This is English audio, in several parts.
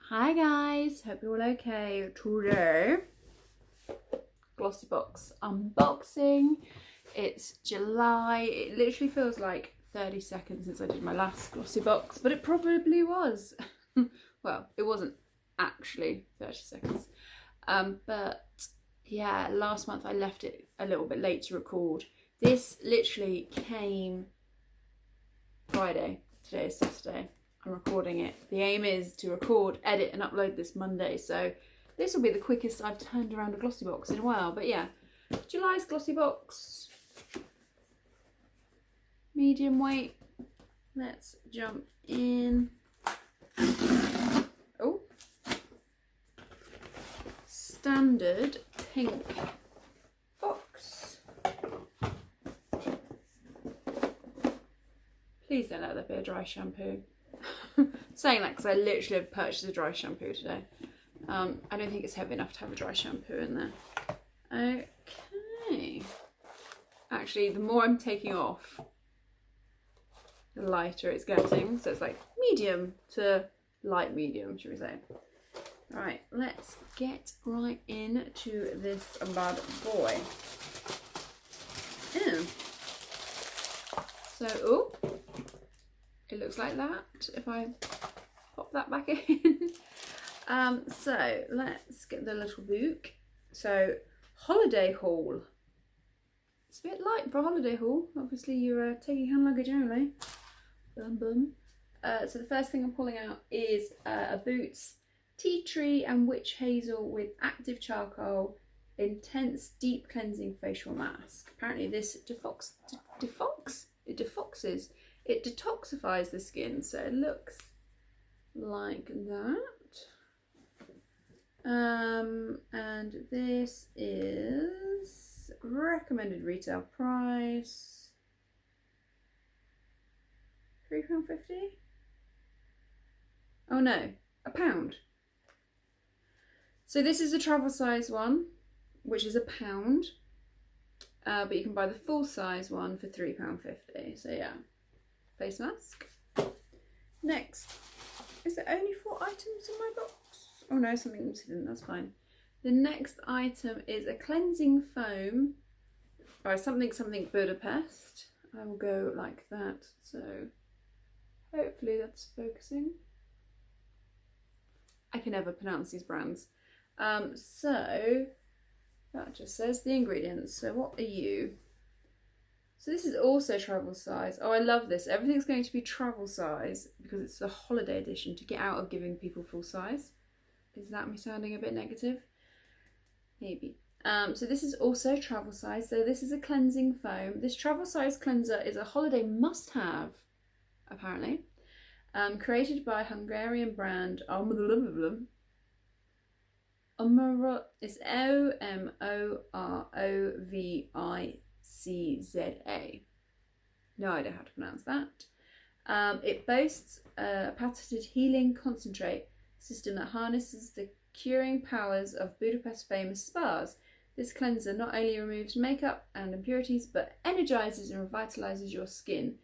Hi guys, hope you're all okay. Today, Glossybox unboxing. It's July. It literally feels like 30 seconds since I did my last Glossybox, but it probably was. Well, it wasn't actually 30 seconds. But yeah, last month I left it a little bit late to record. This literally came Friday. Today is Saturday. I'm recording it. The aim is to record, edit and upload this Monday, so this will be the quickest I've turned around a Glossybox in a while. But yeah, July's Glossybox, medium weight. Let's jump in. Oh, standard pink box. Please don't let there be a dry shampoo. Saying that because I literally have purchased a dry shampoo today. I don't think it's heavy enough to have a dry shampoo in there. Okay. Actually, the more I'm taking off, the lighter it's getting. So it's like medium to light medium, should we say. Right, let's get right into this bad boy. Oh. So, oh, it looks like that if I pop that back in. So let's get the little book. So, holiday haul. It's a bit light for a holiday haul. Obviously you're taking hand luggage only. Bum bum. So the first thing I'm pulling out is a Boots Tea Tree and Witch Hazel with active charcoal intense deep cleansing facial mask. Apparently this it detoxifies the skin, so it looks like that. And this is recommended retail price £3.50. Oh no, £1. So this is a travel size one, which is £1, but you can buy the full size one for £3.50. So yeah, face mask. Next, is there only 4 items in my box? Oh no, something's hidden, that's fine. The next item is a cleansing foam by something Budapest. I will go like that, so hopefully that's focusing. I can never pronounce these brands. So that just says the ingredients. So what are you? So this is also travel size. Oh, I love this. Everything's going to be travel size because it's the holiday edition to get out of giving people full size. Is that me sounding a bit negative? Maybe. So this is also travel size. So this is a cleansing foam. This travel size cleanser is a holiday must-have, apparently. Created by Hungarian brand it's Omorovicza. No idea how to pronounce that. It boasts a patented healing concentrate system that harnesses the curing powers of Budapest's famous spas. This cleanser not only removes makeup and impurities, but energizes and revitalizes your skin.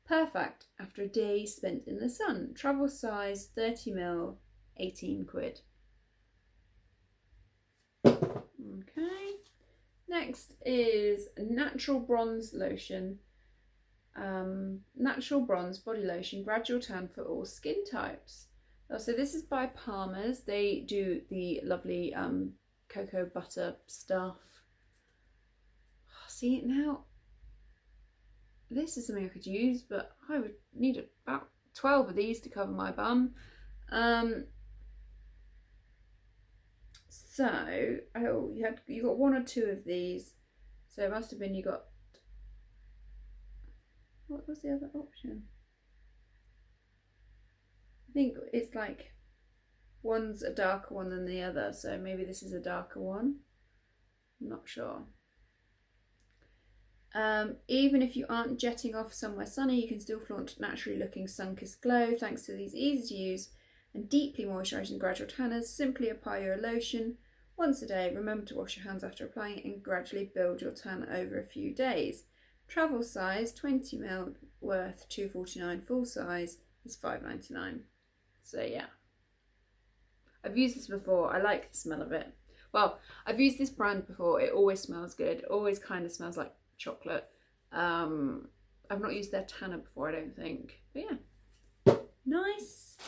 Perfect after a day spent in the sun. Travel size 30ml, 18 quid. Okay. Next is Natural Bronze Lotion. Natural Bronze Body Lotion, gradual tan for all skin types. Oh, so this is by Palmer's. They do the lovely cocoa butter stuff. See, now this is something I could use, but I would need about 12 of these to cover my bum. So, oh, you got 1 or 2 of these. So it must have been you got. What was the other option? I think it's like one's a darker one than the other, so maybe this is a darker one. I'm not sure. Even if you aren't jetting off somewhere sunny, you can still flaunt naturally looking sun-kissed glow thanks to these easy to use and deeply moisturising gradual tanners. Simply apply your lotion once a day. Remember to wash your hands after applying it and gradually build your tan over a few days. Travel size 20ml worth £2.49. Full size is £5.99. So yeah, I've used this before. I like the smell of it. Well, I've used this brand before. It always smells good. It always kind of smells like chocolate. I've not used their tanner before, I don't think. But yeah, nice.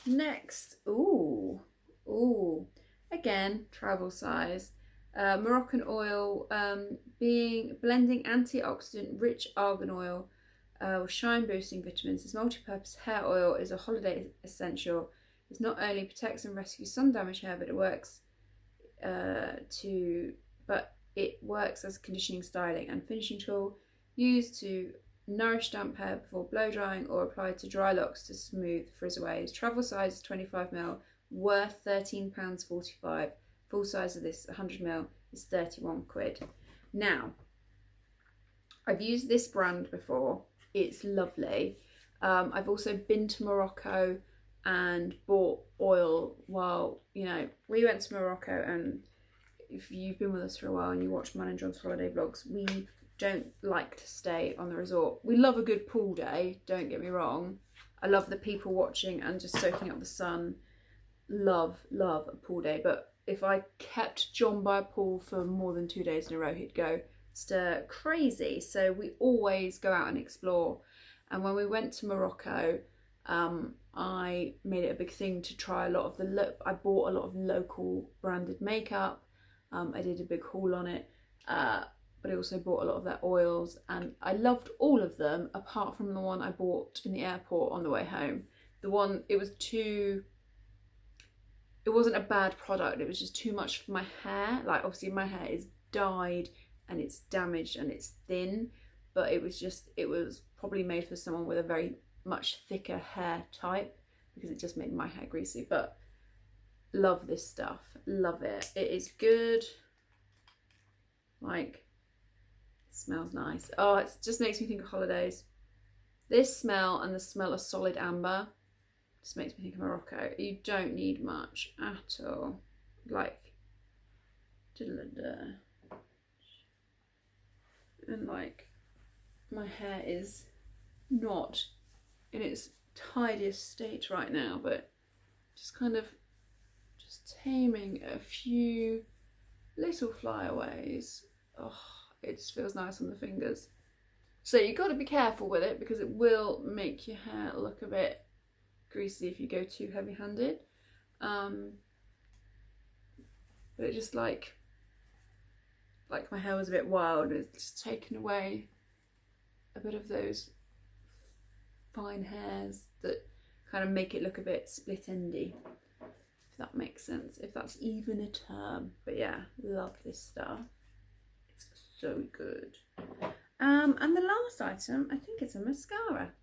Next, ooh, again, travel size. Moroccan oil, blending antioxidant rich argan oil with shine boosting vitamins. This multi-purpose hair oil is a holiday essential. It not only protects and rescues sun damaged hair, but it works as a conditioning, styling and finishing tool, used to nourish damp hair before blow drying or applied to dry locks to smooth frizzaways. Travel size is 25ml, worth £13.45. Full size of this 100ml is 31 quid. Now, I've used this brand before. It's lovely. I've also been to Morocco and bought oil while, you know, we went to Morocco, and if you've been with us for a while and you watch mine and John's holiday vlogs, we don't like to stay on the resort. We love a good pool day, don't get me wrong. I love the people watching and just soaking up the sun. Love a pool day, but if I kept John by a pool for more than 2 days in a row, he'd go stir crazy. So we always go out and explore. And when we went to Morocco, I made it a big thing to try a lot of I bought a lot of local branded makeup. I did a big haul on it, but I also bought a lot of their oils, and I loved all of them apart from the one I bought in the airport on the way home. It wasn't a bad product, it was just too much for my hair. Like, obviously my hair is dyed and it's damaged and it's thin, but it was probably made for someone with a very much thicker hair type, because it just made my hair greasy. But love this stuff, love it. It is good. Like, it smells nice. Oh, it just makes me think of holidays. This smell and the smell of solid amber just makes me think of Morocco. You don't need much at all. Like, and like, my hair is not in its tidiest state right now, but just kind of just taming a few little flyaways. Oh, it just feels nice on the fingers. So you've got to be careful with it, because it will make your hair look a bit greasy if you go too heavy-handed. But it just like my hair was a bit wild, it's just taken away a bit of those fine hairs that kind of make it look a bit split-endy, if that makes sense, if that's even a term. But yeah, love this stuff. It's so good. And the last item, I think it's a mascara.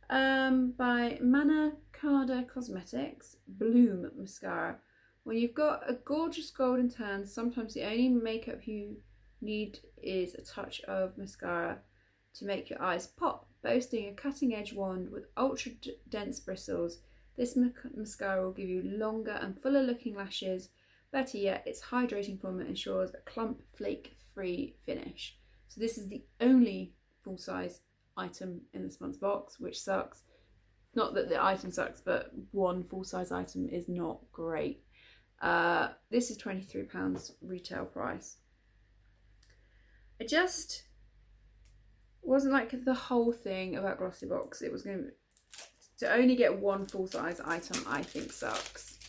By Manna Carda Cosmetics, Bloom Mascara. When you've got a gorgeous golden tan, sometimes the only makeup you need is a touch of mascara to make your eyes pop. Boasting a cutting edge wand with ultra dense bristles, this mascara will give you longer and fuller looking lashes. Better yet, its hydrating formula ensures a clump flake free finish. So this is the only full size item in this month's box, which sucks. Not that the item sucks, but one full size item is not great. This is £23 retail price. I just wasn't like the whole thing about Glossybox. It was going to only get one full size item, I think sucks.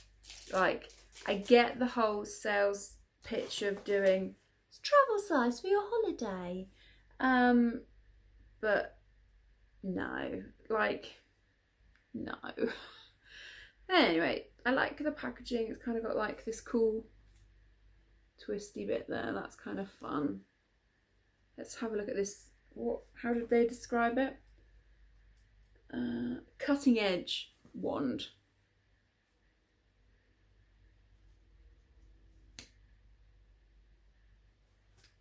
Like, I get the whole sales pitch of doing travel size for your holiday, but no, like, no. Anyway, I like the packaging. It's kind of got like this cool twisty bit there. That's kind of fun. Let's have a look at this. How did they describe it? Cutting edge wand.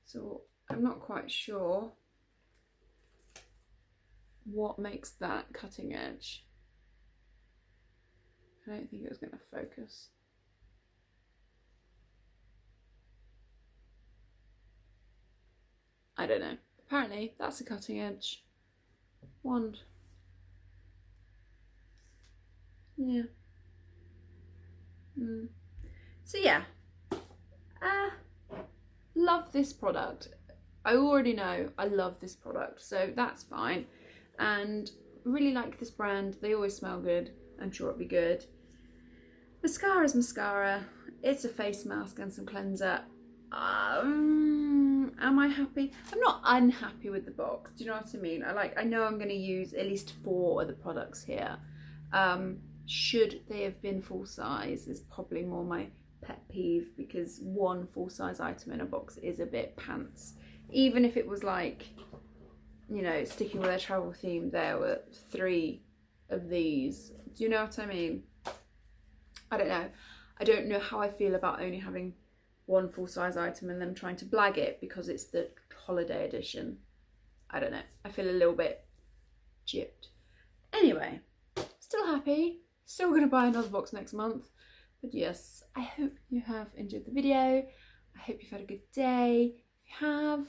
So I'm not quite sure what makes that cutting edge. I don't think it was going to focus. I don't know. Apparently that's a cutting edge wand. Yeah. So yeah, love this product. I already know I love this product, so that's fine. And really like this brand. They always smell good. I'm sure it'll be good. Mascara's mascara. It's a face mask and some cleanser. Am I happy? I'm not unhappy with the box. Do you know what I mean? I know I'm going to use at least 4 of the products here. Should they have been full size is probably more my pet peeve, because 1 full size item in a box is a bit pants. Even if it was like, you know, sticking with their travel theme, there were 3 of these. Do you know what I mean? I don't know. I don't know how I feel about only having 1 full size item and then trying to blag it because it's the holiday edition. I don't know. I feel a little bit gypped. Anyway, still happy. Still going to buy another box next month. But yes, I hope you have enjoyed the video. I hope you've had a good day. If you have,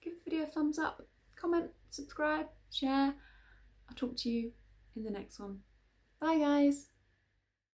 give the video a thumbs up, comment, subscribe, share. I'll talk to you in the next one. Bye guys.